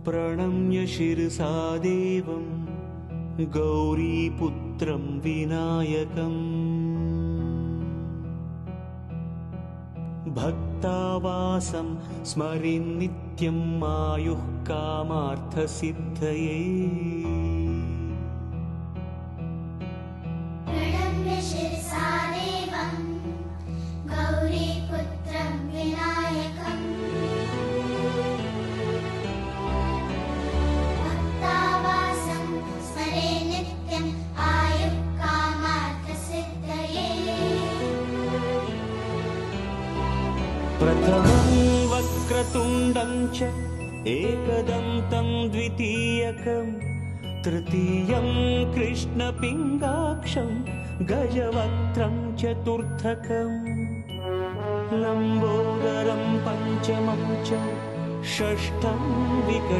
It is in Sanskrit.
प्रणम्य शिरसा देवं गौरीपुत्रं विनायकम् भक्तावासं स्मरेन् नित्यं आयुः कामार्थसिद्धये। प्रणम्य शिरसा देवं गौरीपुत्रं विनायकम् भक्तावासं स्मरेन् नित्यम् आयुः कामार्थसिद्धये। प्रथमं वक्रतुण्डं च एकदन्तं द्वितीयकं तृतीयं कृष्णपिङ्गाक्षं गजवक्त्रं चतुर्थकं लम्बोदरं पञ्चमं च षष्ठं विकटं